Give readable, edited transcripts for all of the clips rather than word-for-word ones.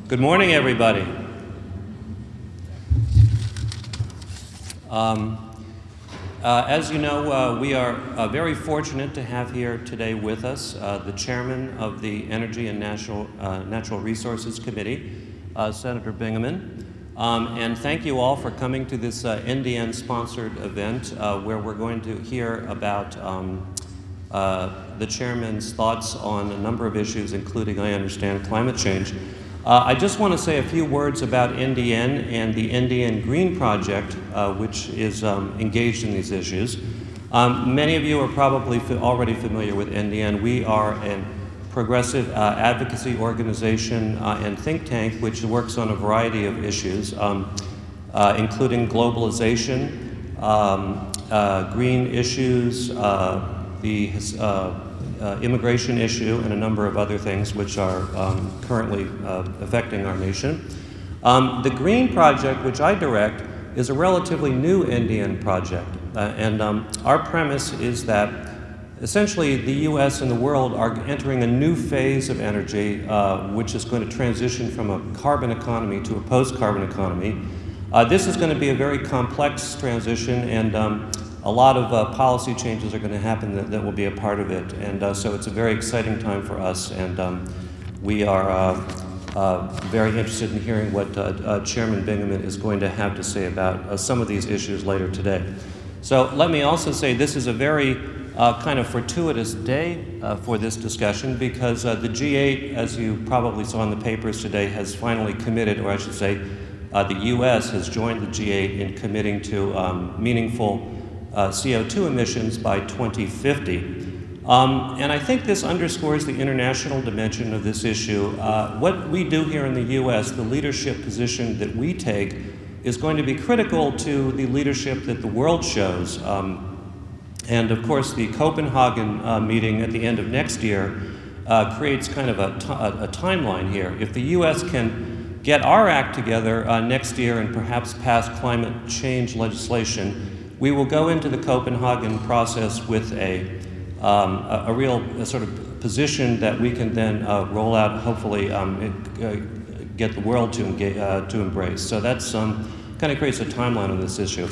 Good morning, everybody. As you know, we are very fortunate to have here today with us the chairman of the Energy and Natural Resources Committee, Senator Bingaman. And thank you all for coming to this NDN-sponsored event where we're going to hear about the chairman's thoughts on a number of issues, including, I understand, climate change. I just want to say a few words about NDN and the NDN Green Project, which is engaged in these issues. Many of you are probably already familiar with NDN. We are a progressive advocacy organization and think tank which works on a variety of issues, including globalization, green issues, the immigration issue, and a number of other things which are currently affecting our nation. The Green Project, which I direct, is a relatively new NDN project. And our premise is that essentially the US and the world are entering a new phase of energy which is going to transition from a carbon economy to a post-carbon economy. This is going to be a very complex transition, and a lot of policy changes are going to happen that will be a part of it. And so it's a very exciting time for us, and we are very interested in hearing what Chairman Bingaman is going to have to say about some of these issues later today. So let me also say this is a very kind of fortuitous day for this discussion, because the G8, as you probably saw in the papers today, has finally committed, or I should say the US has joined the G8 in committing to meaningful CO2 emissions by 2050. And I think this underscores the international dimension of this issue. What we do here in the US, the leadership position that we take, is going to be critical to the leadership that the world shows. And of course, the Copenhagen meeting at the end of next year creates kind of a timeline here. If the US can get our act together next year and perhaps pass climate change legislation, we will go into the Copenhagen process with a real sort of position that we can then roll out, hopefully get the world to embrace. So that's kind of creates a timeline on this issue.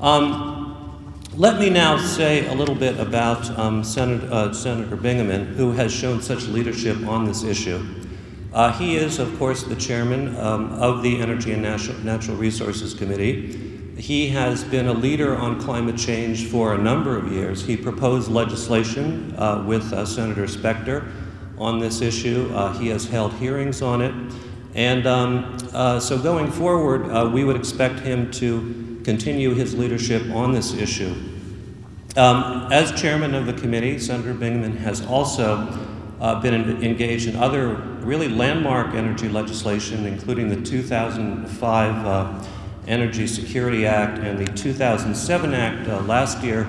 Let me now say a little bit about Senator Bingaman, who has shown such leadership on this issue. He is, of course, the chairman of the Energy and Natural Resources Committee. He has been a leader on climate change for a number of years. He proposed legislation with Senator Specter on this issue. He has held hearings on it. And so going forward, we would expect him to continue his leadership on this issue. As chairman of the committee, Senator Bingaman has also been engaged in other really landmark energy legislation, including the 2005 Energy Security Act and the 2007 Act last year,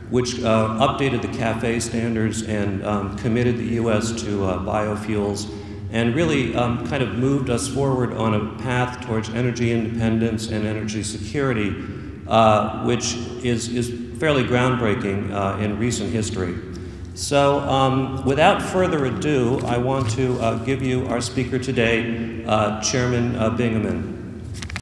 which updated the CAFE standards and committed the US to biofuels, and really kind of moved us forward on a path towards energy independence and energy security, which is fairly groundbreaking in recent history. So without further ado, I want to give you our speaker today, Chairman Bingaman.